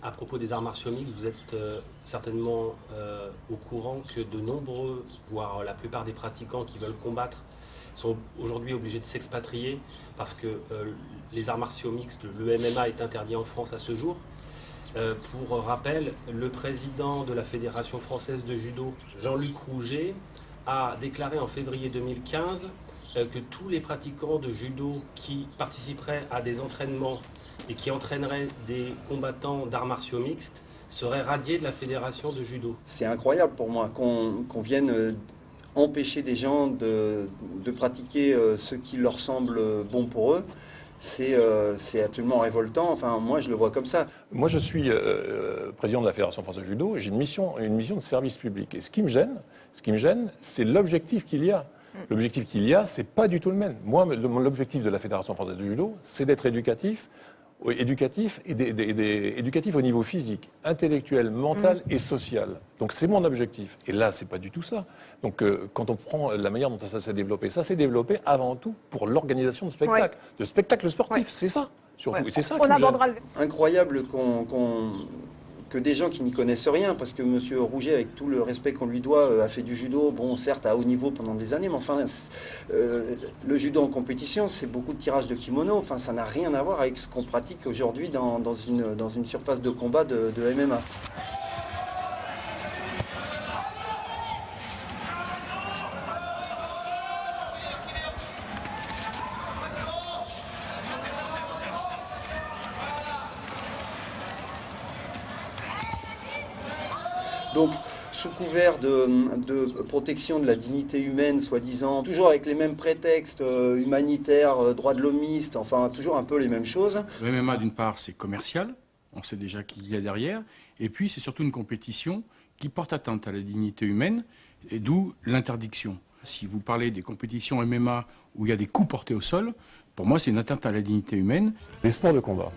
À propos des arts martiaux mixtes, vous êtes certainement au courant que de nombreux, voire la plupart des pratiquants qui veulent combattre sont aujourd'hui obligés de s'expatrier parce que les arts martiaux mixtes, le MMA est interdit en France à ce jour. Pour rappel, le président de la Fédération française de judo, Jean-Luc Rouget, a déclaré en février 2015 que tous les pratiquants de judo qui participeraient à des entraînements et qui entraîneraient des combattants d'arts martiaux mixtes seraient radiés de la Fédération de judo. C'est incroyable pour moi qu'on vienne empêcher des gens de pratiquer ce qui leur semble bon pour eux. C'est absolument révoltant. Enfin, moi, je le vois comme ça. Moi, je suis président de la Fédération française de judo et j'ai une mission de service public. Et ce qui me gêne, c'est l'objectif qu'il y a. L'objectif qu'il y a, c'est pas du tout le même. Moi, l'objectif de la Fédération française de judo, c'est d'être éducatif au niveau physique, intellectuel, mental et social. Donc c'est mon objectif. Et là, c'est pas du tout ça. Donc quand on prend la manière dont ça s'est développé avant tout pour l'organisation de spectacles, de spectacles sportifs. C'est ça. Surtout. Et c'est ça qui me gêne. Incroyable que des gens qui n'y connaissent rien, parce que M. Rouget, avec tout le respect qu'on lui doit, a fait du judo, bon, certes à haut niveau pendant des années, mais enfin, le judo en compétition, c'est beaucoup de tirage de kimono, enfin, ça n'a rien à voir avec ce qu'on pratique aujourd'hui dans une surface de combat de MMA. Donc, sous couvert de protection de la dignité humaine, soi-disant, toujours avec les mêmes prétextes humanitaires, droits de l'homiste, enfin, toujours un peu les mêmes choses. Le MMA, d'une part, c'est commercial, on sait déjà qui il y a derrière, et puis c'est surtout une compétition qui porte atteinte à la dignité humaine, et d'où l'interdiction. Si vous parlez des compétitions MMA où il y a des coups portés au sol, pour moi, c'est une atteinte à la dignité humaine. Les sports de combat,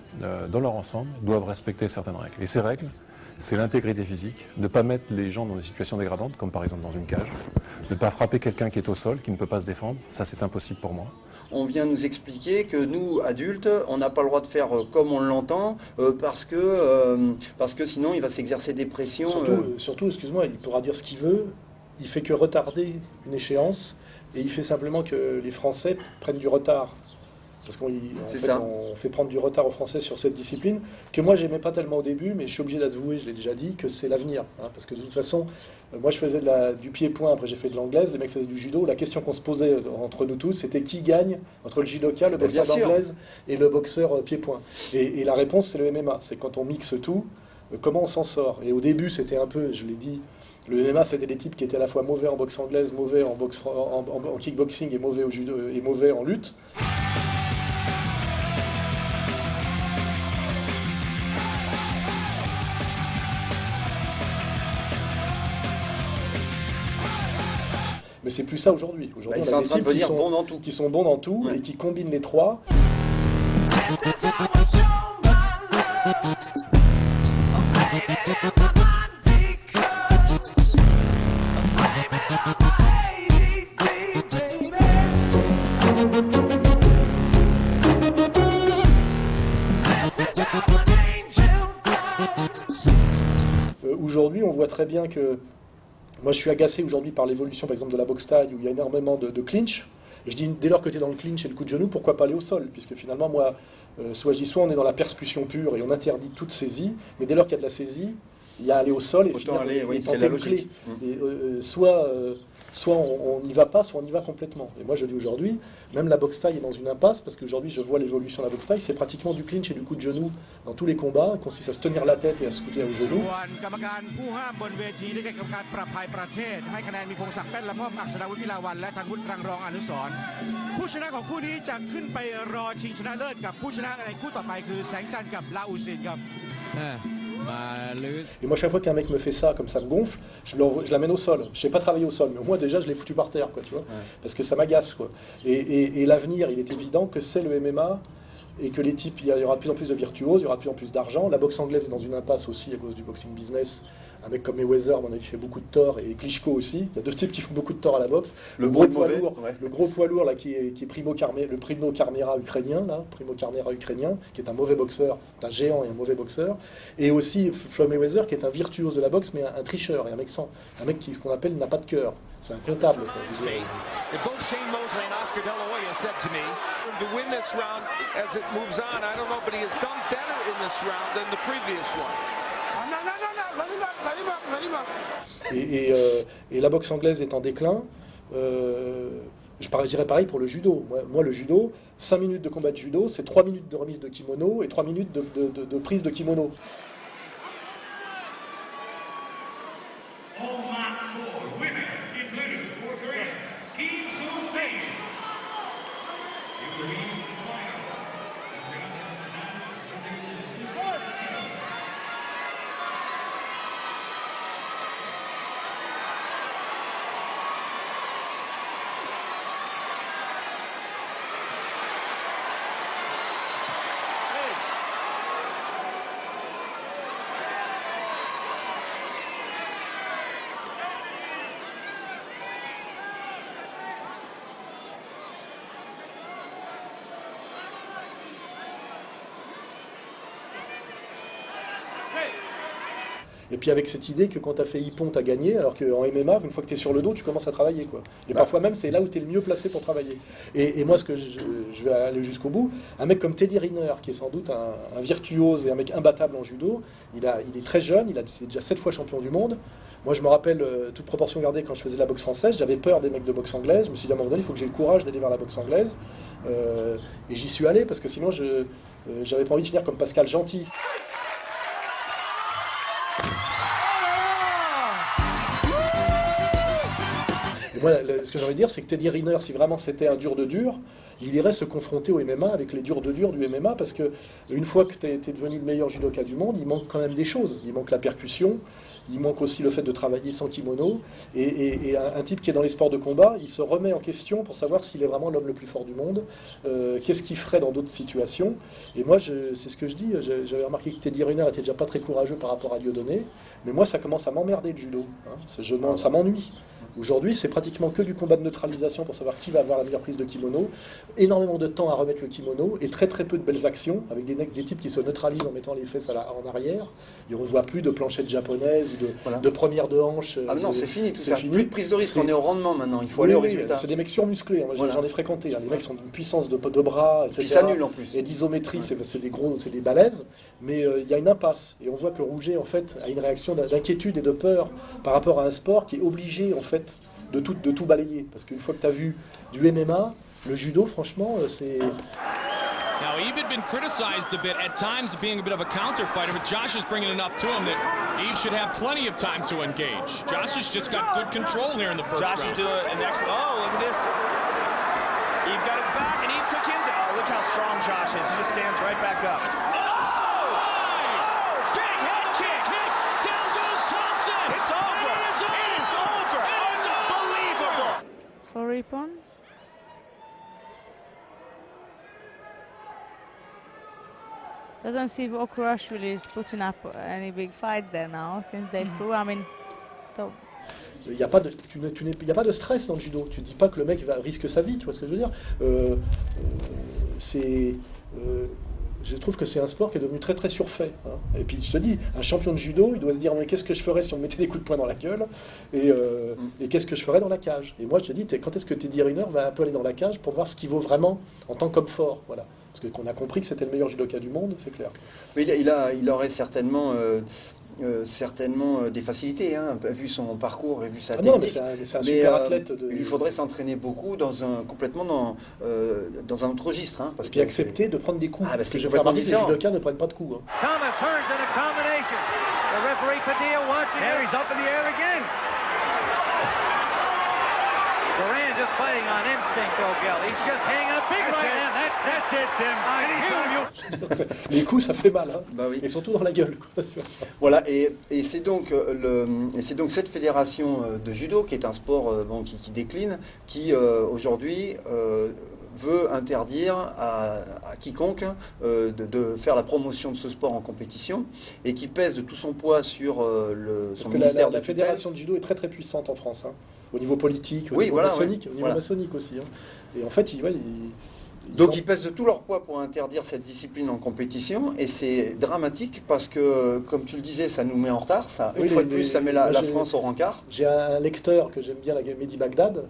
dans leur ensemble, doivent respecter certaines règles. Et ces règles, c'est l'intégrité physique, de ne pas mettre les gens dans des situations dégradantes, comme par exemple dans une cage, de ne pas frapper quelqu'un qui est au sol, qui ne peut pas se défendre, ça c'est impossible pour moi. On vient nous expliquer que nous, adultes, on n'a pas le droit de faire comme on l'entend, parce que sinon il va s'exercer des pressions. Surtout, excuse-moi, il pourra dire ce qu'il veut, il fait que retarder une échéance, et il fait simplement que les Français prennent du retard. Parce qu'on fait prendre du retard aux Français sur cette discipline, que moi j'aimais pas tellement au début, mais je suis obligé d'avouer, je l'ai déjà dit, que c'est l'avenir. Hein, parce que de toute façon, moi je faisais du pied-point, après j'ai fait de l'anglaise, les mecs faisaient du judo. La question qu'on se posait entre nous tous, c'était qui gagne entre le judoka, le boxeur d'anglaise et le boxeur pied-point. Et la réponse, c'est le MMA. C'est quand on mixe tout, comment on s'en sort. Et au début, c'était un peu, je l'ai dit, le MMA, c'était des types qui étaient à la fois mauvais en boxe anglaise, mauvais en kickboxing et mauvais au judo et mauvais en lutte. Mais c'est plus ça aujourd'hui. Aujourd'hui, on a des types qui sont bons dans tout et qui combinent les trois. Aujourd'hui, on voit très bien que moi, je suis agacé aujourd'hui par l'évolution, par exemple, de la boxe taille, où il y a énormément de clinch. Et je dis, dès lors que tu es dans le clinch et le coup de genou, pourquoi pas aller au sol? Puisque finalement, moi, soit on est dans la percussion pure et on interdit toute saisie, mais dès lors qu'il y a de la saisie, il y a aller au sol et tenter le clé. Soit on n'y va pas, soit on y va complètement. Et moi, je dis aujourd'hui, même la boxe taille est dans une impasse, parce qu'aujourd'hui, je vois l'évolution de la boxe taille, c'est pratiquement du clinch et du coup de genou dans tous les combats, qui consiste à se tenir la tête et à se couper au genou. Et moi, chaque fois qu'un mec me fait ça, comme ça me gonfle, je l'amène au sol. Je sais pas travailler au sol, mais moi déjà, je l'ai foutu par terre, quoi, tu vois, parce que ça m'agace, quoi. Et l'avenir, il est évident que c'est le MMA et que les types, il y aura de plus en plus de virtuoses, il y aura de plus en plus d'argent. La boxe anglaise est dans une impasse aussi à cause du boxing business. Un mec comme Mayweather, à mon avis, fait beaucoup de tort, et Klitschko aussi. Il y a 2 types qui font beaucoup de tort à la boxe. Le gros poids lourd là, qui est le Primo Carnera ukrainien, qui est un mauvais boxeur, un géant et un mauvais boxeur. Et aussi Floyd Mayweather, qui est un virtuose de la boxe, mais un tricheur, et un mec qui, ce qu'on appelle, n'a pas de cœur. C'est un comptable. Both Shane Mosley and Oscar De La Hoya said to me, to win this round as it moves on, I don't know, but he has done better in this round than the previous one. Et la boxe anglaise est en déclin. Je dirais pareil pour le judo. Moi, le judo, 5 minutes de combat de judo, c'est 3 minutes de remise de kimono et 3 minutes de prise de kimono. Et puis avec cette idée que quand tu as fait Ippon, tu as gagné, alors qu'en MMA, une fois que tu es sur le dos, tu commences à travailler, quoi. Et parfois même, c'est là où tu es le mieux placé pour travailler. Et moi, ce que je vais aller jusqu'au bout, un mec comme Teddy Riner, qui est sans doute un virtuose et un mec imbattable en judo, il est très jeune, il est déjà 7 fois champion du monde. Moi, je me rappelle, toute proportion gardée, quand je faisais de la boxe française, j'avais peur des mecs de boxe anglaise. Je me suis dit, à un moment donné, il faut que j'ai le courage d'aller vers la boxe anglaise. Et j'y suis allé, parce que sinon, j'avais pas envie de finir comme Pascal Gentil. Moi, ce que j'ai envie de dire, c'est que Teddy Riner, si vraiment c'était un dur de dur, il irait se confronter au MMA avec les durs de dur du MMA, parce que une fois que tu es devenu le meilleur judoka du monde, il manque quand même des choses. Il manque la percussion, il manque aussi le fait de travailler sans kimono, et un type qui est dans les sports de combat, il se remet en question pour savoir s'il est vraiment l'homme le plus fort du monde, qu'est-ce qu'il ferait dans d'autres situations. Et moi, c'est ce que je dis, j'avais remarqué que Teddy Riner était déjà pas très courageux par rapport à Dieudonné, mais moi, ça commence à m'emmerder le judo, hein. Ça m'ennuie. Aujourd'hui, c'est pratiquement que du combat de neutralisation pour savoir qui va avoir la meilleure prise de kimono. Énormément de temps à remettre le kimono et très très peu de belles actions avec des types qui se neutralisent en mettant les fesses en arrière. Et on ne voit plus de planchettes japonaises ou de première de hanche. Ah non, c'est fini tout ça. Plus de prise de risque, on est au rendement maintenant. Il faut aller au résultat. C'est des mecs surmusclés. Hein. J'en ai fréquenté. Hein. Les mecs sont d'une puissance de bras, etc. Ils s'annulent en plus. Et d'isométrie, c'est des balèzes. Mais il y a une impasse. Et on voit que Rouget, en fait, a une réaction d'inquiétude et de peur par rapport à un sport qui est obligé, en fait, de tout balayer. Parce qu'une fois que tu as vu du MMA, le judo, franchement, c'est... Now, Eve had been criticized a bit at times being a bit of a counter fighter, but Josh is bringing enough to him that Eve should have plenty of time to engage. Josh has just got good control here in the first round. Josh is doing an excellent... Oh, look at this. Eve got his back, and Eve took him down. Oh, look how strong Josh is. He just stands right back up. For Ippon. Doesn't seem Okurashvili is putting up any big fights there now since they flew. I mean, il n'y a pas de stress dans le judo. Tu ne dis pas que le mec risque sa vie, tu vois ce que je veux dire. Je trouve que c'est un sport qui est devenu très très surfait. Hein. Et puis je te dis, un champion de judo, il doit se dire mais qu'est-ce que je ferais si on me mettait des coups de poing dans la gueule et qu'est-ce que je ferais dans la cage. Et moi je te dis, quand est-ce que Teddy Riner va un peu aller dans la cage pour voir ce qu'il vaut vraiment en tant qu'homme fort, voilà. Parce qu'on a compris que c'était le meilleur judoka du monde, c'est clair. Mais il aurait certainement des facilités, hein, vu son parcours et vu sa technique. Non, mais c'est un super athlète. Il lui faudrait s'entraîner beaucoup complètement dans un autre registre. Hein, parce qu'il accepter de prendre des coups. Parce que je vais remarquer que les judokas ne prennent pas de coups. Hein. Thomas Hearns in a combination. The referee Padilla watching. There he's up in the air again. Duran just fighting on instinct, O'Gill. He's just hanging a big right hand. That's it, Tim. Les coups, ça fait mal, hein. Bah oui. Et surtout dans la gueule. Quoi. Voilà, et c'est donc cette fédération de judo qui est un sport qui décline, qui aujourd'hui veut interdire à quiconque de faire la promotion de ce sport en compétition et qui pèse de tout son poids sur son ministère de la tutelle. fédération de judo est très très puissante en France, hein, au niveau politique, au niveau maçonnique, au niveau maçonnique aussi. Hein. Et en fait, Donc ils pèsent de tout leur poids pour interdire cette discipline en compétition et c'est dramatique parce que, comme tu le disais, ça nous met en retard. Une fois de plus, ça met la France au rencard. J'ai un lecteur que j'aime bien, Mehdi Bagdad,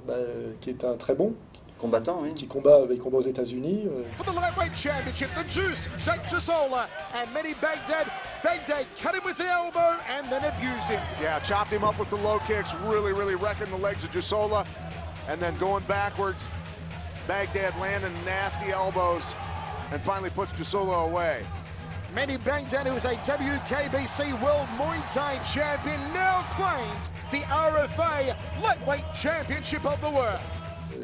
qui est un très bon combattant, oui. Qui combat aux États-Unis. For the lightweight championship, the Juice, Jake Chisola, and Mehdi Bagdad. Bagdad cut him with the elbow and then abused him. Yeah, chopped him up with the low kicks, really wrecking the legs of Chisola, and then going backwards. Bagdad landing nasty elbows and finally puts Chisola away. Mehdi Bagdad, who is a WKBC World Muay Thai champion, now claims the RFA Lightweight Championship of the World.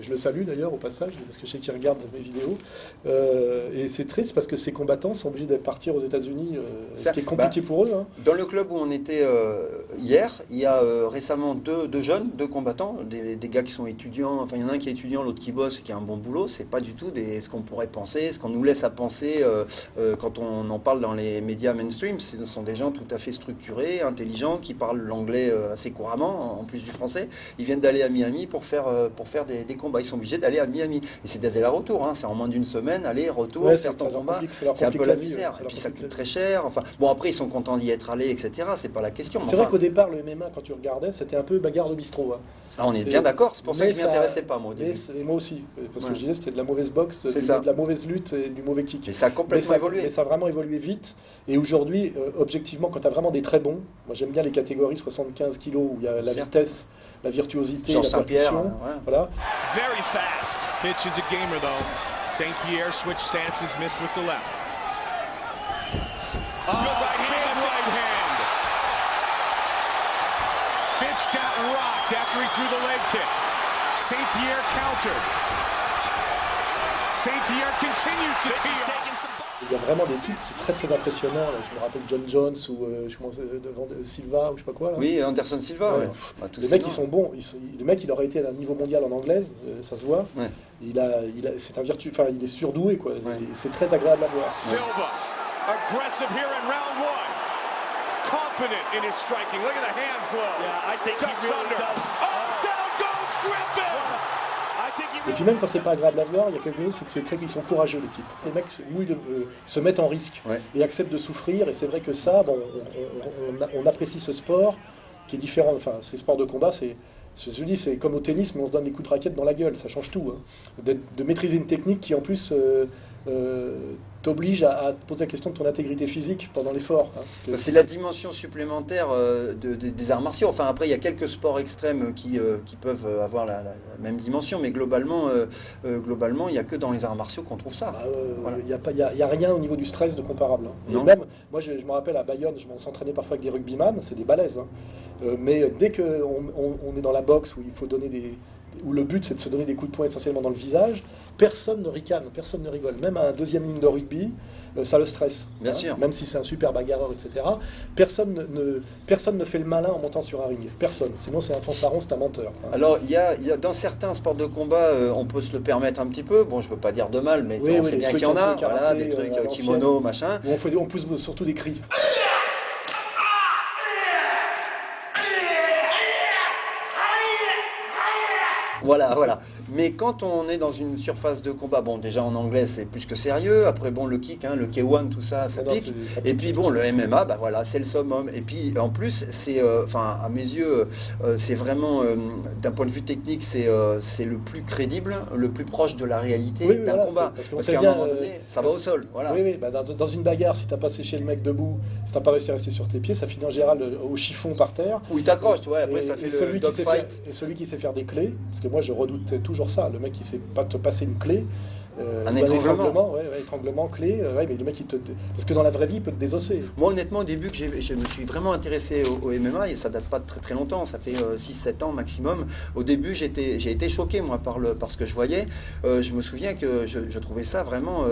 Je le salue d'ailleurs au passage, parce que je sais qu'il regarde mes vidéos. Et c'est triste parce que ces combattants sont obligés de partir aux États-Unis, ce qui est compliqué pour eux. Hein. Dans le club où on était hier, il y a récemment deux jeunes, deux combattants, des gars qui sont étudiants. Enfin, il y en a un qui est étudiant, l'autre qui bosse, qui a un bon boulot. C'est pas du tout ce qu'on pourrait penser, ce qu'on nous laisse à penser quand on en parle dans les médias mainstream. Ce sont des gens tout à fait structurés, intelligents, qui parlent l'anglais assez couramment, en plus du français. Ils viennent d'aller à Miami pour faire des combats. Ils sont obligés d'aller à Miami. Et c'est des allers-retours, hein. C'est en moins d'une semaine, aller-retour, faire ton combat. C'est un peu la misère. Et puis ça coûte très cher. Enfin, bon, après, ils sont contents d'y être allés, etc. C'est pas la question. C'est vrai qu'au départ, le MMA, quand tu regardais, c'était un peu bagarre de bistrot. Hein. Ah, on est bien d'accord. C'est pour ça que je ne m'intéressais pas, moi, au début. Et moi aussi. Parce que je disais, c'était de la mauvaise boxe, de la mauvaise lutte et du mauvais kick. Et ça a complètement évolué. Mais ça a vraiment évolué vite. Et aujourd'hui, objectivement, quand tu as vraiment des très bons, moi j'aime bien les catégories 75 kg où il y a la vitesse, la virtuosité, la percussion. Voilà. Very fast. Fitch is a gamer though. St. Pierre switch stances, missed with the left. Oh, good right hand. Fitch got rocked after he threw the leg kick. St. Pierre countered. St. Pierre continues to tee off. Il y a vraiment des types, c'est très très impressionnant. Là, je me rappelle John Jones ou devant Silva ou je sais pas quoi. Là. Oui, Anderson Silva. Ouais. Les mecs, ils sont bons. Le mec, il aurait été à un niveau mondial en anglaise, ça se voit. Ouais. Il est surdoué, quoi. Ouais. C'est très agréable à voir. Silva, aggressive here in round one. Confident in his striking. Look at the hands low. Yeah, I think he really does. Oh, down goes Griffin. Et puis même quand c'est pas agréable à voir, il y a quelque chose, c'est que ils sont courageux les types. Les mecs se mettent en risque et acceptent de souffrir. Et c'est vrai que ça, bon, on apprécie ce sport qui est différent. Enfin, ces sports de combat, c'est comme au tennis, mais on se donne des coups de raquette dans la gueule. Ça change tout. Hein. De maîtriser une technique qui en plus t'oblige à te poser la question de ton intégrité physique pendant l'effort. Hein, c'est la dimension supplémentaire des arts martiaux. Enfin, après, il y a quelques sports extrêmes qui peuvent avoir la même dimension, mais globalement, il n'y a que dans les arts martiaux qu'on trouve ça. Il n'y a rien au niveau du stress de comparable. Hein. Et même, moi, je me rappelle à Bayonne, je s'entraînais parfois avec des rugbyman, c'est des balèzes. Hein. Mais dès qu'on est dans la boxe où il faut donner où le but c'est de se donner des coups de poing essentiellement dans le visage, personne ne ricane, personne ne rigole. Même à un deuxième ligne de rugby, ça le stresse. Bien sûr. Même si c'est un super bagarreur, etc. Personne ne fait le malin en montant sur un ring. Personne. Sinon c'est un fanfaron, c'est un menteur. Hein. Alors il y a dans certains sports de combat, on peut se le permettre un petit peu. Bon, je veux pas dire de mal, mais on sait bien qu'il y en a. Voilà, des trucs kimono, machin. On pousse surtout des cris. Voilà. Mais quand on est dans une surface de combat, bon, déjà en anglais c'est plus que sérieux. Après, bon, le kick, hein, le K1, tout ça, ça pique. Et puis bon, le MMA, bah voilà, c'est le summum. Et puis en plus, c'est, à mes yeux, c'est vraiment, d'un point de vue technique, c'est le plus crédible, le plus proche de la réalité d'un combat. Parce qu'à un moment donné, ça va au sol. Voilà. Oui. Bah, dans une bagarre, si t'as pas séché le mec debout, si t'as pas réussi à rester sur tes pieds, ça finit en général au chiffon par terre. Où il t'accroche, ouais. Après, ça fait le dogfight. Et celui qui sait faire des clés, parce que moi je redoute toujours ça, le mec qui sait pas te passer une clé, Un étranglement. Étranglement, clé. Mais le mec, parce que dans la vraie vie, il peut te désosser. Moi, honnêtement, au début, je me suis vraiment intéressé au MMA, et ça date pas de très très longtemps, ça fait 6-7 ans maximum. Au début, j'ai été choqué, moi, par ce que je voyais. Je me souviens que je trouvais ça vraiment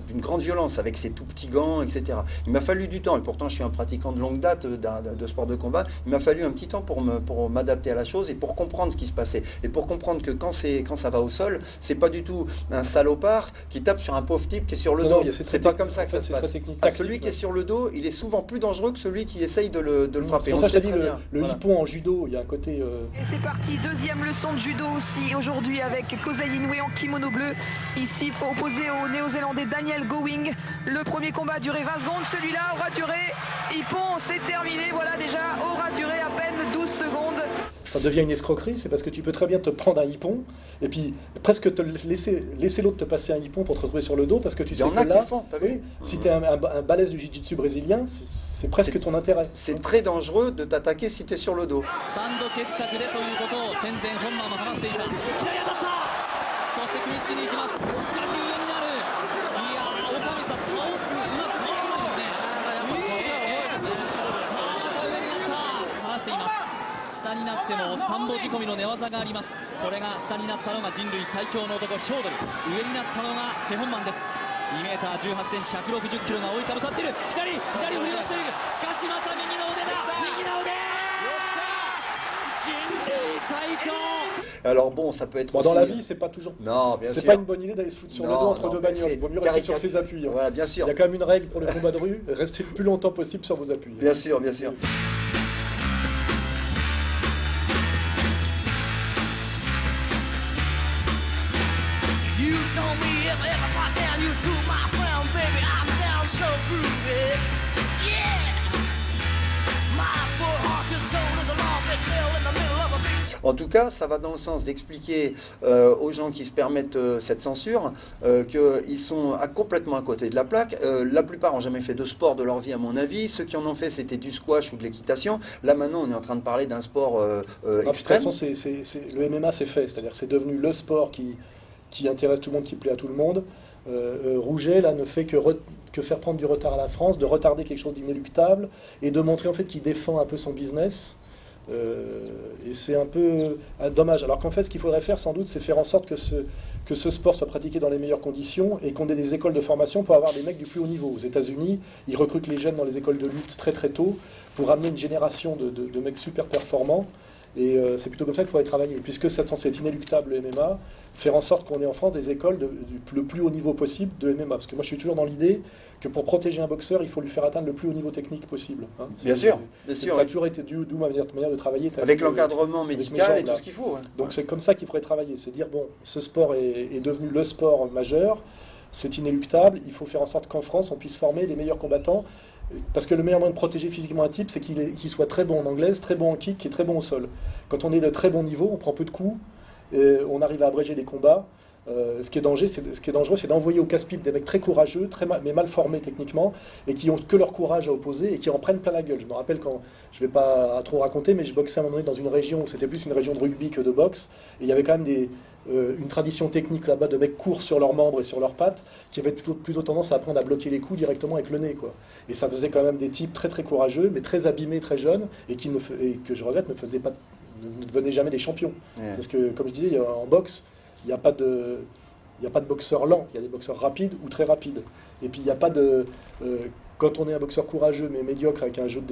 d'une grande violence, avec ces tout petits gants, etc. Il m'a fallu du temps, et pourtant, je suis un pratiquant de longue date de sport de combat. Il m'a fallu un petit temps pour m'adapter à la chose et pour comprendre ce qui se passait. Et pour comprendre que quand ça va au sol, c'est pas du tout un salopard qui tape sur un pauvre type qui est sur le dos. C'est pas comme ça que ça se passe. Celui qui est sur le dos, il est souvent plus dangereux que celui qui essaye de le frapper. C'est pour ça que je te dis, le hippon en judo, il y a un côté... Et c'est parti, deuxième leçon de judo aussi aujourd'hui avec Kosei Inoue en kimono bleu. Ici, opposé au néo-zélandais Daniel Going. Le premier combat a duré 20 secondes, celui-là aura duré... Hippon, c'est terminé, voilà déjà, aura duré à peine 12 secondes. Ça devient une escroquerie, c'est parce que tu peux très bien te prendre un hippon et puis presque te laisser l'autre te passer un hippon pour te retrouver sur le dos, parce que tu sais que là, si tu es un balèze du jiu-jitsu brésilien, c'est presque ton intérêt. C'est très dangereux de t'attaquer si tu es sur le dos. Alors bon, ça peut être dans la vie, c'est pas toujours... Non, bien sûr. C'est pas une bonne idée d'aller se foutre sur le dos entre deux bagnoles. Il vaut mieux rester sur ses appuis. Voilà, bien sûr. Il y a quand même une règle pour le combat de rue, rester le plus longtemps possible sur vos appuis. Bien sûr, bien sûr. En tout cas, ça va dans le sens d'expliquer aux gens qui se permettent cette censure qu'ils sont complètement à côté de la plaque. La plupart n'ont jamais fait de sport de leur vie, à mon avis. Ceux qui en ont fait, c'était du squash ou de l'équitation. Là, maintenant, on est en train de parler d'un sport extrême. De toute façon, le MMA, c'est fait. C'est-à-dire c'est devenu le sport qui intéresse tout le monde, qui plaît à tout le monde. Rouget, là, ne fait que faire prendre du retard à la France, de retarder quelque chose d'inéluctable et de montrer en fait qu'il défend un peu son business. Et c'est un peu dommage. Alors qu'en fait, ce qu'il faudrait faire sans doute, c'est faire en sorte que ce sport soit pratiqué dans les meilleures conditions et qu'on ait des écoles de formation pour avoir des mecs du plus haut niveau. Aux États-Unis, ils recrutent les jeunes dans les écoles de lutte très très tôt pour amener une génération de mecs super performants. Et c'est plutôt comme ça qu'il faudrait travailler. Puisque c'est inéluctable le MMA, faire en sorte qu'on ait en France des écoles le plus haut niveau possible de MMA. Parce que moi je suis toujours dans l'idée que pour protéger un boxeur, il faut lui faire atteindre le plus haut niveau technique possible. Hein. Bien sûr. Ça a toujours été d'où ma manière de travailler. Avec l'encadrement médical et tout ce qu'il faut. Ouais. Donc c'est comme ça qu'il faudrait travailler. C'est dire, bon, ce sport est devenu le sport majeur, c'est inéluctable, il faut faire en sorte qu'en France, on puisse former les meilleurs combattants. Parce que le meilleur moyen de protéger physiquement un type, c'est qu'il soit très bon en anglaise, très bon en kick et très bon au sol. Quand on est de très bon niveau, on prend peu de coups, et on arrive à abréger les combats. Ce qui est dangereux, c'est d'envoyer au casse-pipe des mecs très courageux, mais mal formés techniquement, et qui ont que leur courage à opposer et qui en prennent plein la gueule. Je me rappelle quand, je vais pas trop raconter, mais je boxais à un moment donné dans une région où c'était plus une région de rugby que de boxe, et il y avait quand même une tradition technique là-bas de mecs courts sur leurs membres et sur leurs pattes, qui avaient plutôt tendance à apprendre à bloquer les coups directement avec le nez, quoi. Et ça faisait quand même des types très très courageux, mais très abîmés, très jeunes, et que je regrette ne devenaient jamais des champions. Ouais. Parce que, comme je disais, en boxe, il n'y a pas de boxeur lent, il y a des boxeurs rapides ou très rapides. Et puis il n'y a pas de... quand on est un boxeur courageux mais médiocre avec un jeu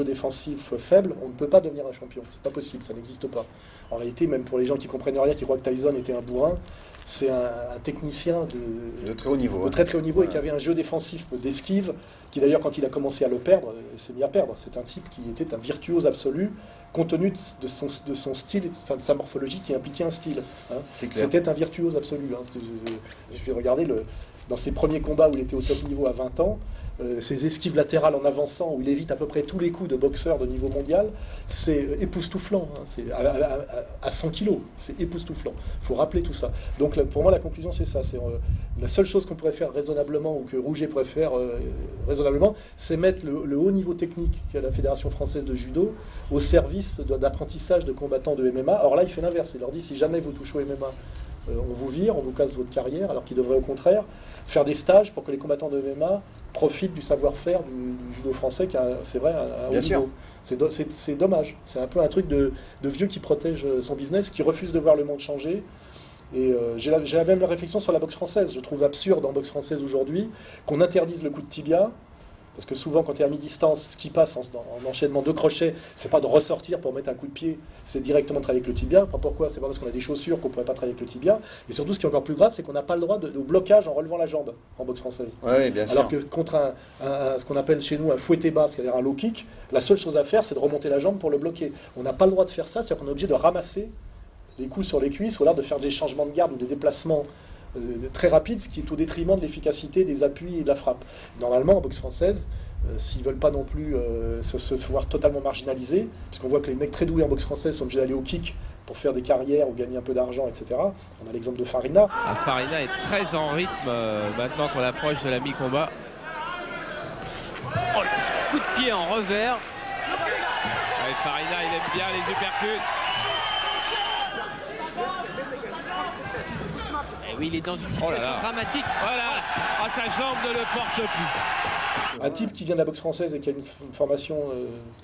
défensif faible, on ne peut pas devenir un champion. C'est pas possible, ça n'existe pas. En réalité, même pour les gens qui comprennent rien, qui croient que Tyson était un bourrin, c'est un technicien de très haut niveau, de très très haut niveau, et qui avait un jeu défensif d'esquive, qui d'ailleurs quand il a commencé à le perdre, s'est mis à perdre. C'est un type qui était un virtuose absolu, compte tenu de son style, enfin de sa morphologie qui impliquait un style. Hein. C'était un virtuose absolu. Hein. Je vais regarder dans ses premiers combats où il était au top niveau à 20 ans, ses esquives latérales en avançant, où il évite à peu près tous les coups de boxeur de niveau mondial, c'est époustouflant. Hein. C'est à 100 kilos, c'est époustouflant. Il faut rappeler tout ça. Donc pour moi, la conclusion, c'est ça. C'est la seule chose qu'on pourrait faire raisonnablement, ou que Rouget pourrait faire raisonnablement, c'est mettre le haut niveau technique qu'a la Fédération française de judo au service d'apprentissage de combattants de MMA. Or là, il fait l'inverse. Il leur dit, si jamais vous touchez au MMA, on vous vire, on vous casse votre carrière, alors qu'ils devraient au contraire faire des stages pour que les combattants de MMA profitent du savoir-faire du judo français, qui a, c'est vrai, un haut niveau. C'est dommage. C'est un peu un truc de vieux qui protège son business, qui refuse de voir le monde changer. Et j'ai la même réflexion sur la boxe française. Je trouve absurde en boxe française aujourd'hui qu'on interdise le coup de tibia. Parce que souvent, quand tu es à mi-distance, ce qui passe en enchaînement de crochets, c'est pas de ressortir pour mettre un coup de pied, c'est directement de travailler avec le tibia. Pourquoi ? C'est pas parce qu'on a des chaussures qu'on pourrait pas travailler avec le tibia. Et surtout, ce qui est encore plus grave, c'est qu'on n'a pas le droit de blocage en relevant la jambe en boxe française. Oui, bien sûr. Alors que contre ce qu'on appelle chez nous un fouetté bas, c'est-à-dire un low kick, la seule chose à faire, c'est de remonter la jambe pour le bloquer. On n'a pas le droit de faire ça, c'est-à-dire qu'on est obligé de ramasser les coups sur les cuisses ou alors de faire des changements de garde ou des déplacements très rapides, ce qui est au détriment de l'efficacité des appuis et de la frappe. Normalement, en boxe française, s'ils ne veulent pas non plus se voir totalement marginalisés, parce qu'on voit que les mecs très doués en boxe française sont obligés d'aller au kick pour faire des carrières ou gagner un peu d'argent, etc. On a l'exemple de Farina. Farina est très en rythme maintenant qu'on approche de la mi-combat. Oh, le coup de pied en revers. Ouais, Farina, il aime bien les uppercuts. Et oui, il est dans une situation dramatique. Voilà, sa jambe ne le porte plus. Un type qui vient de la boxe française et qui a une formation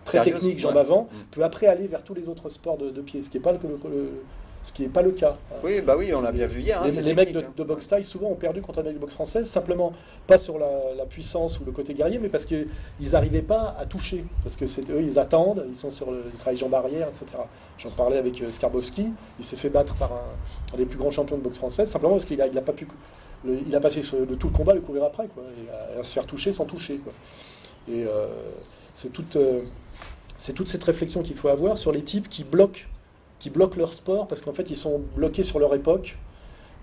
très technique, jambe avant, peut après aller vers tous les autres sports de pied, ce qui n'est pas le cas. Oui, bah oui, on l'a bien vu hier. Les mecs de boxe thaï, souvent, ont perdu contre un mec de boxe française, simplement pas sur la puissance ou le côté guerrier, mais parce qu'ils n'arrivaient pas à toucher. Parce que eux, ils attendent, ils travaillent jambes arrière, etc. J'en parlais avec Skarbowski, il s'est fait battre par un des plus grands champions de boxe française, simplement parce qu'il n'a pas pu... Il a passé de tout le combat à le courir après, quoi, et à se faire toucher sans toucher, quoi. Et c'est toute cette réflexion qu'il faut avoir sur les types qui bloquent leur sport, parce qu'en fait, ils sont bloqués sur leur époque.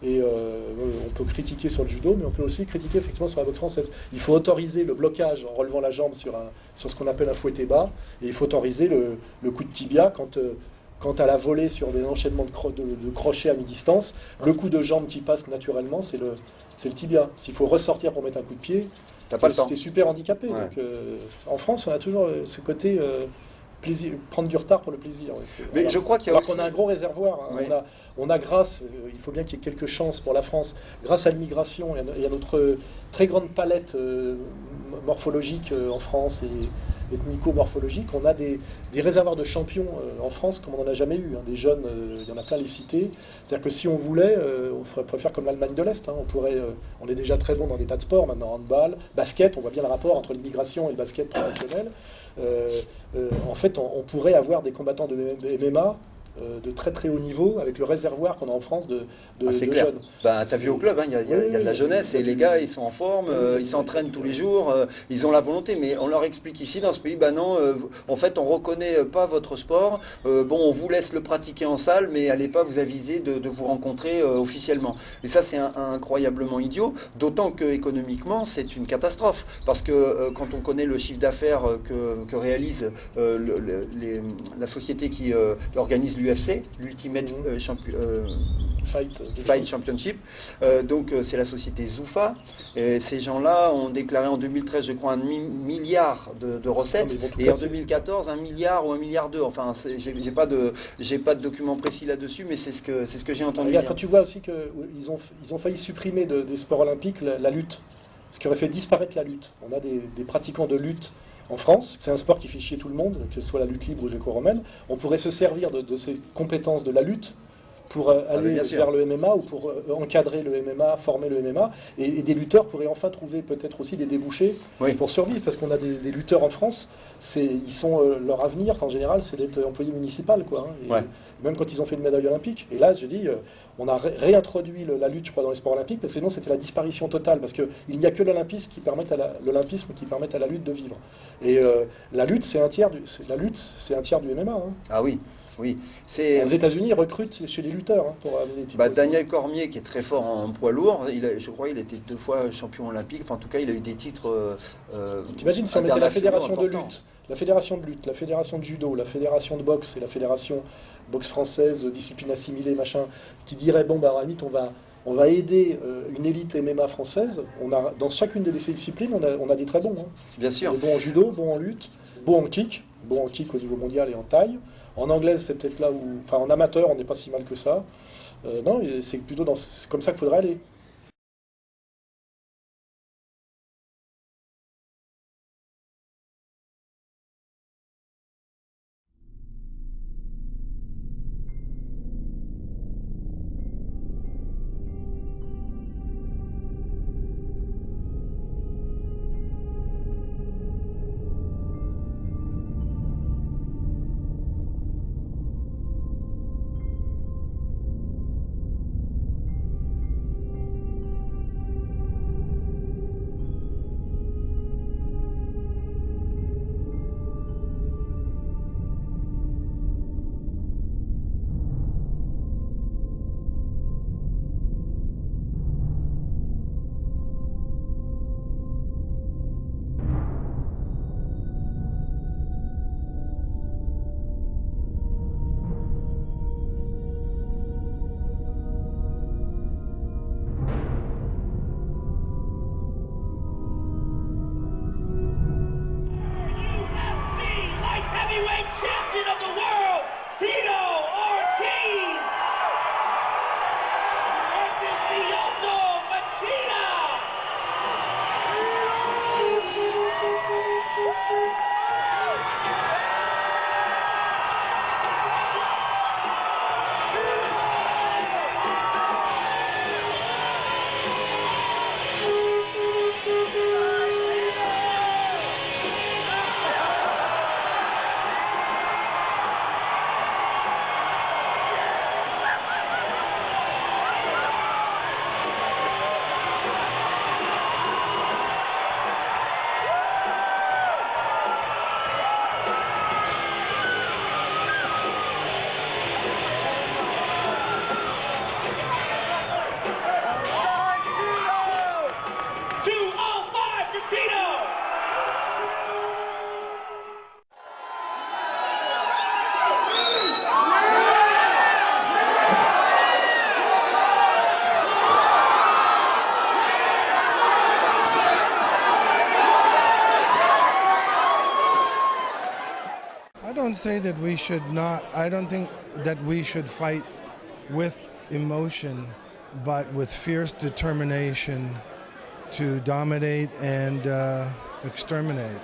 Et on peut critiquer sur le judo, mais on peut aussi critiquer effectivement sur la boxe française. Il faut autoriser le blocage en relevant la jambe sur ce qu'on appelle un fouetté bas, et il faut autoriser le coup de tibia quand à la volée sur des enchaînements de crochets à mi-distance. Le coup de jambe qui passe naturellement, c'est le tibia. S'il faut ressortir pour mettre un coup de pied, t'es super handicapé. Ouais. Donc, en France, on a toujours ce côté... plaisir, prendre du retard pour le plaisir. Ouais, mais je crois qu'il y a qu'on a un gros réservoir. Hein. Oui. On a grâce, il faut bien qu'il y ait quelques chances pour la France, grâce à l'immigration et à notre très grande palette morphologique en France et ethnico-morphologique, on a des réservoirs de champions en France comme on n'en a jamais eu. Hein. Des jeunes, il y en a plein les cités. C'est-à-dire que si on voulait, on pourrait faire comme l'Allemagne de l'Est. Hein. On est déjà très bon dans des tas de sports, maintenant handball, basket, on voit bien le rapport entre l'immigration et le basket traditionnel. En fait, on pourrait avoir des combattants de MMA de très très haut niveau avec le réservoir qu'on a en France de jeunes. Bah, t'as vu au club, il y a de la jeunesse et les gars ils sont en forme, ils s'entraînent tous les jours, ils ont la volonté, mais on leur explique ici dans ce pays, bah non, en fait on reconnaît pas votre sport, on vous laisse le pratiquer en salle, mais allez pas vous aviser de vous rencontrer officiellement. Et ça c'est incroyablement idiot, d'autant que économiquement c'est une catastrophe, parce que quand on connaît le chiffre d'affaires que réalise la société qui organise l'UFC, l'Ultimate Fight Championship. Donc c'est la société Zuffa. Et ces gens-là ont déclaré en 2013, je crois, 1 milliard de recettes. Et en 2014, 1 milliard ou 1,2 milliard. Enfin, j'ai pas de document précis là-dessus, mais c'est ce que j'ai entendu. Regarde, quand tu vois aussi qu'ils ont failli supprimer des sports olympiques la lutte, ce qui aurait fait disparaître la lutte. On a des pratiquants de lutte en France, c'est un sport qui fait chier tout le monde, que ce soit la lutte libre ou gréco-romaine. On pourrait se servir de ces compétences de la lutte pour aller vers le MMA ou pour encadrer le MMA, former le MMA. Et des lutteurs pourraient enfin trouver peut-être aussi des débouchés pour survivre, parce qu'on a des lutteurs en France, leur avenir en général, c'est d'être employé municipal, quoi. Hein, et même quand ils ont fait une médaille olympique. Et là, je dis, on a réintroduit la lutte, je crois, dans les sports olympiques, parce que sinon c'était la disparition totale, parce qu'il n'y a que l'olympisme qui permet à la lutte de vivre. Et la lutte, c'est un tiers du MMA. Hein. Ah oui. Oui, aux États-Unis, ils recrutent chez les lutteurs pour amener les types. Daniel Cormier, qui est très fort en poids lourd, je crois qu'il a été 2 fois champion olympique. Enfin, en tout cas, il a eu des titres. T'imagines si on mettait la fédération de lutte, la fédération de judo, la fédération de boxe et la fédération boxe française, discipline assimilée, machin, qui dirait à la limite, on va aider une élite MMA française. Dans chacune de ces disciplines, on a des très bons. Hein. Bien sûr. Des bons en judo, bons en lutte, bons en kick au niveau mondial et en taille. En anglaise, c'est peut-être là où... Enfin, en amateur, on n'est pas si mal que ça. Non, c'est plutôt c'est comme ça qu'il faudrait aller. Heavyweight champion of the world, Tito Ortiz! Ernesto Machina! I don't say that we should not, I don't think that we should fight with emotion, but with fierce determination to dominate and exterminate.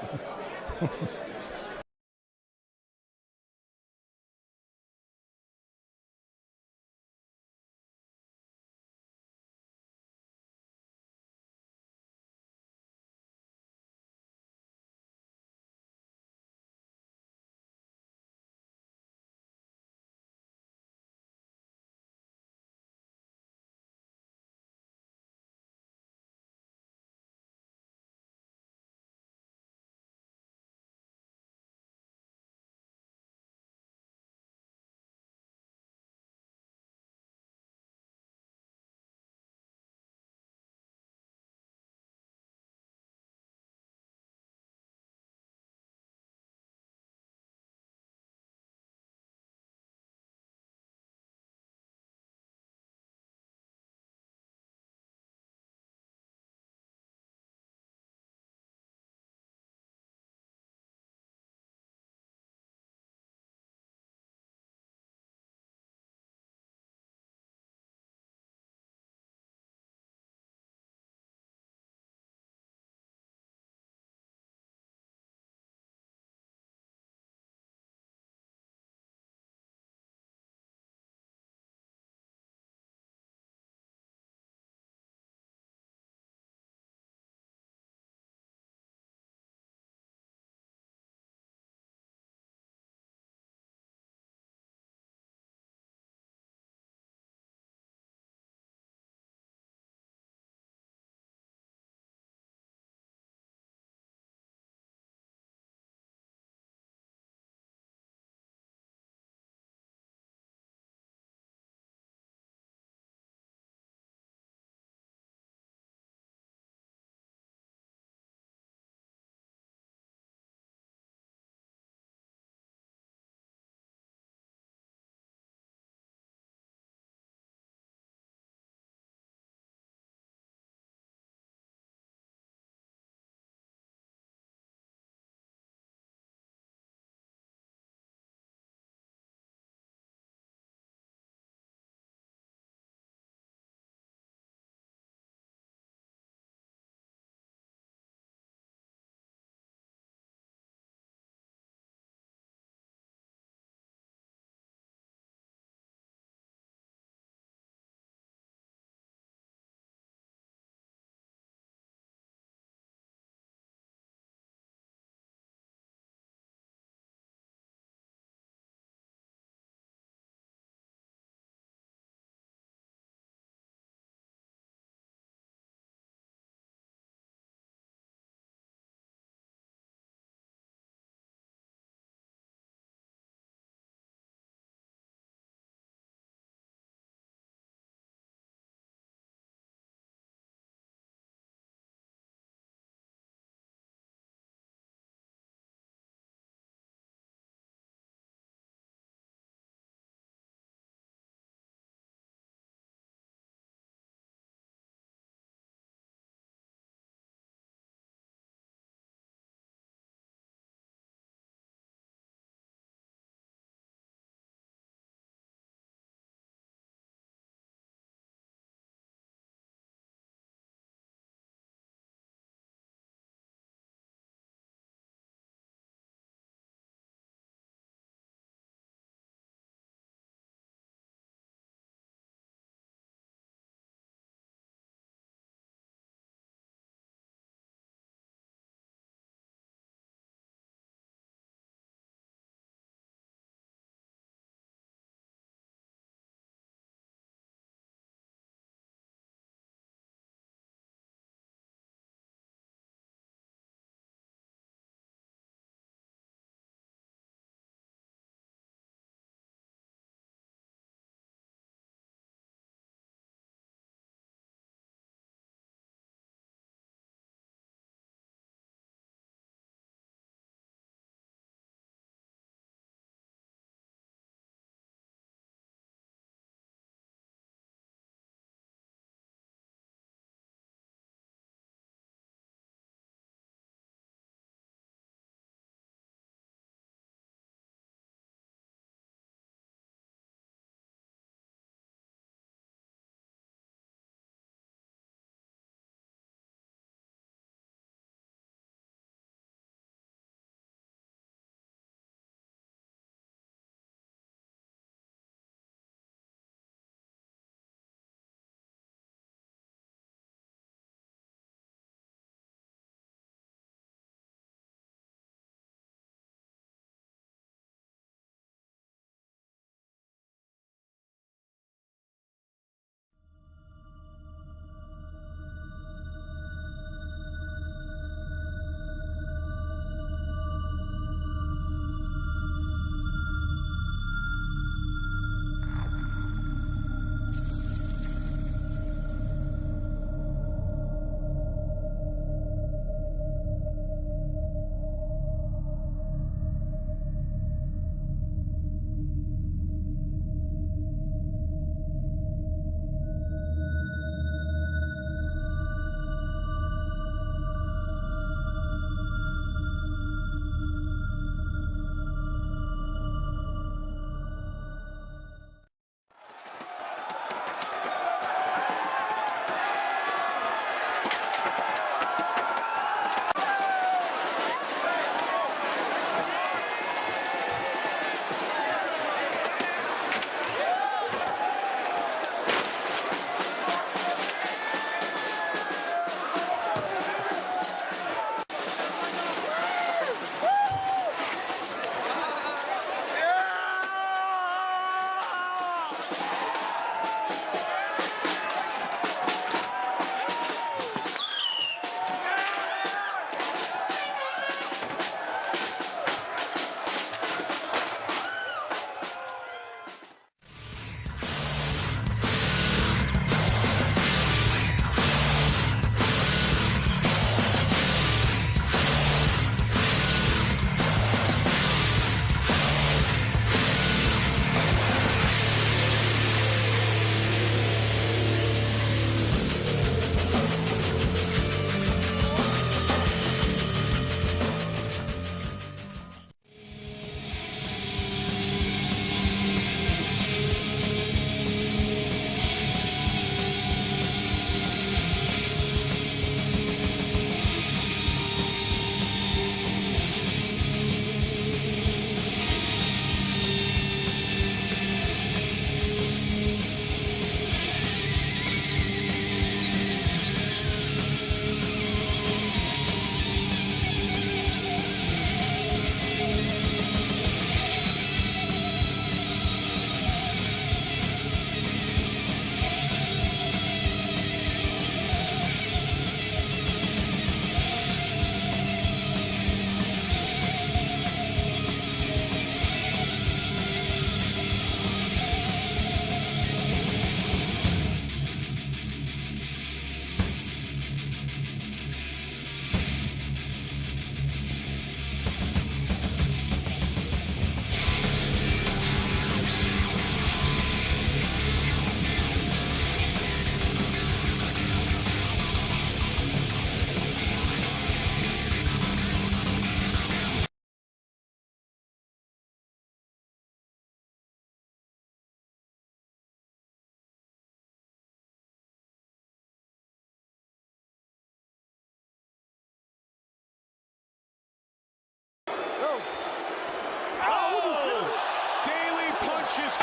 punches.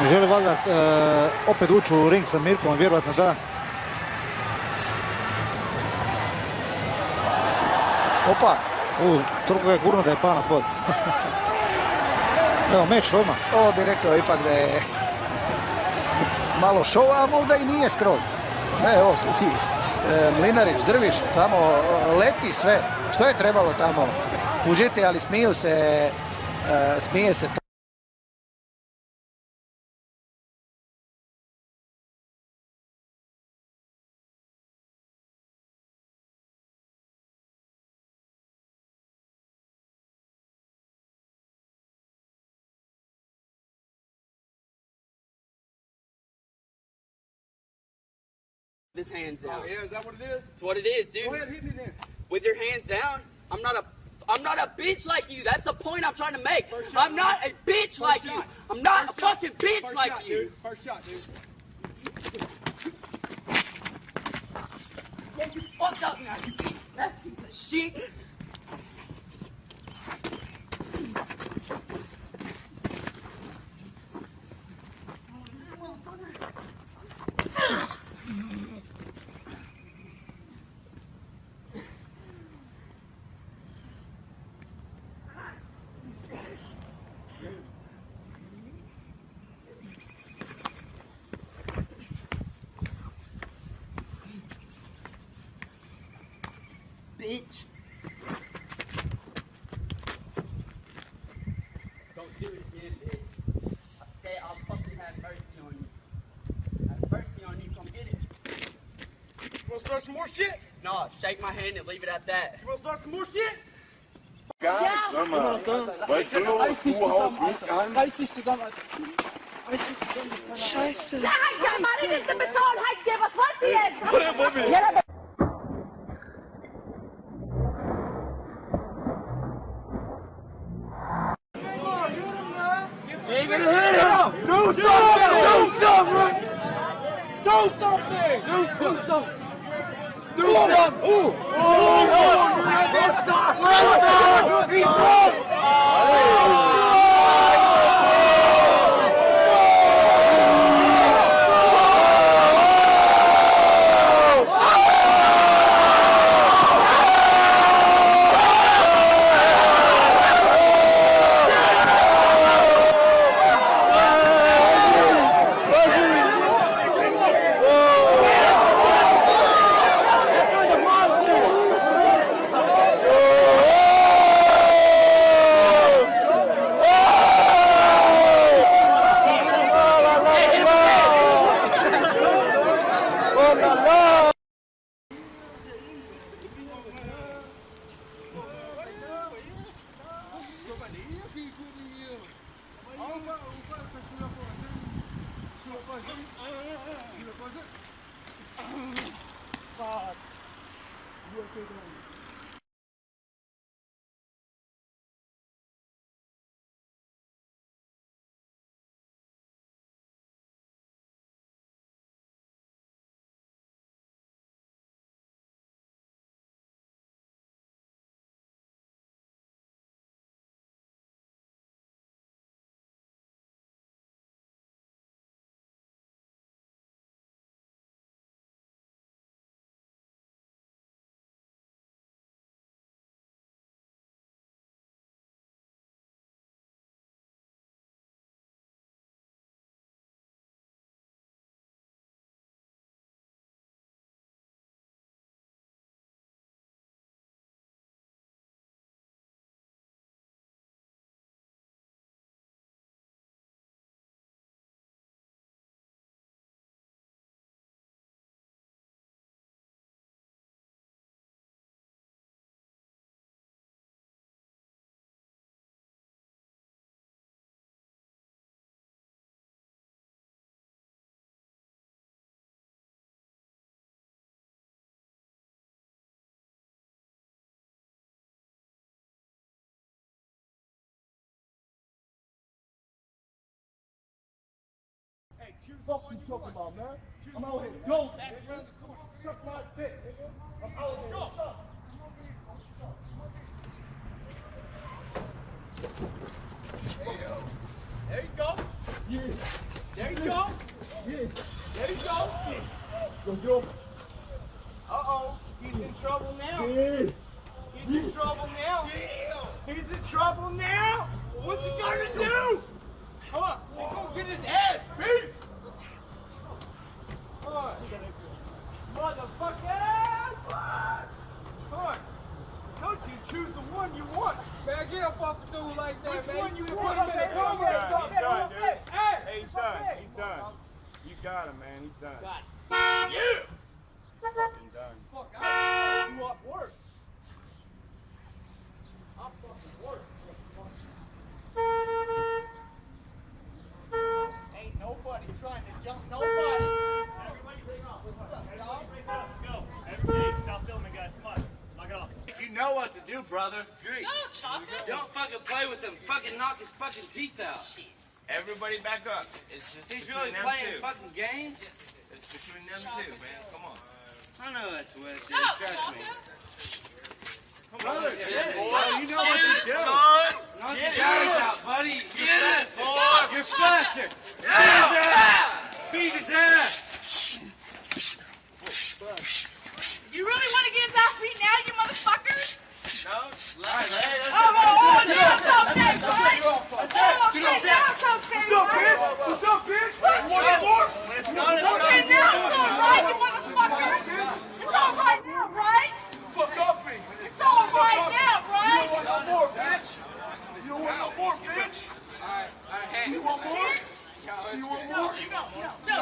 Želi valjda opet ući u ring sa Mirkom, vjerojatno da. Opa, toliko je gurno da je pao na pod. Evo meč odmah. Ovo bi rekao ipak da je malo show, a možda i nije skroz. Evo tu i Mlinarić, Drviš, tamo leti sve. Što je trebalo tamo tužiti, ali smije se. His hands down. Oh, yeah, is that what it is? That's what it is, dude. Go ahead, hit me then. With your hands down, I'm not a bitch like you. That's the point I'm trying to make. I'm not a bitch like you. I'm not a fucking bitch like you. First shot, dude. Get you fucked up now, you that piece of shit. Bitch. Don't do it again, bitch. I'll fucking have mercy on you. Have mercy on you, come get it. You wanna start some more shit? No, shake my hand and leave it at that. You wanna start some more shit? Scheiße. Ja, Mann, das ist der Beton. Halt dir, was wollt ihr jetzt? Ain't gonna hit him! Do something! Do something! Do something! Do something! Do something! Ooh! Oh! Let's stop! Let's stop! He's up! Fuck you talking about, man? I'm out here gold, nigga. Suck my dick, nigga. I'm out here. What's up? There you go. Yeah. There you go. Yeah. There you go. Go, go. Uh-oh. He's in trouble now. Yeah. He's in trouble now. He's in trouble now. What's he gonna do? Come on. He's gonna get his ass beat. Come on. Motherfucker. Come on. Don't you choose the one you want. Man, get up off the dude like that, man. Which one you want? He's done, dude. Hey, He's done. He's done. You got him, man. He's done. Got it. Yeah. Fucking done. Fuck, I'll fuck you up worse. I'll fucking worse. Ain't nobody trying to jump nobody. Everybody break off. What's up, y'all? Let's go. Everybody stop filming, guys. Come on. Knock it off. You know what to do, brother. Drink. No, chocolate. Don't fucking play with him. Fucking knock his fucking teeth out. Shit. Everybody back up. It's just he's really playing fucking games. It's between them two, man. Come on. I know that's what it is. No, Trust me. Brother, Get it, it, boy. You know what to do. Son. Knock his eyes out, buddy. Get it, boy. You're faster. Beat his ass. You really want to get his ass beat now, you motherfuckers? No, now it's okay, right? Now it's okay, What's up, bitch? You want more? Okay, now it's all right, you motherfucker. It's all right now, right? Fuck off me. It's all right now, right? You don't want no more, bitch. You don't want no more, bitch. You want more? You want more? No,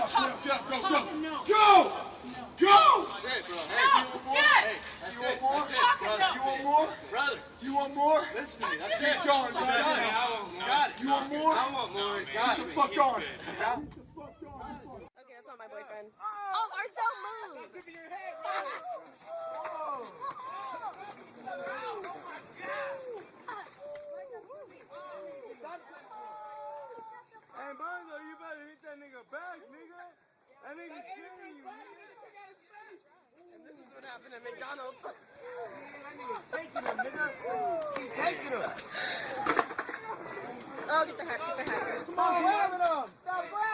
Go. Go. Go! That's it, bro. Hey, you want more? Hey, you want more? You want more? Brother. You want more? Listen to me. That's Keep it. going. Got it. Got it. You want more? I want more. Get the fuck on. Okay, that's not my boyfriend. Oh, Marcel, move! Hey, Bonzo, you better hit that nigga back, nigga. That nigga's killing you, nigga. And this is what happened at McDonald's. Taking him, nigga. Keep taking him. Oh, get the hat, get the hat. Stop grabbing him. Stop grabbing him.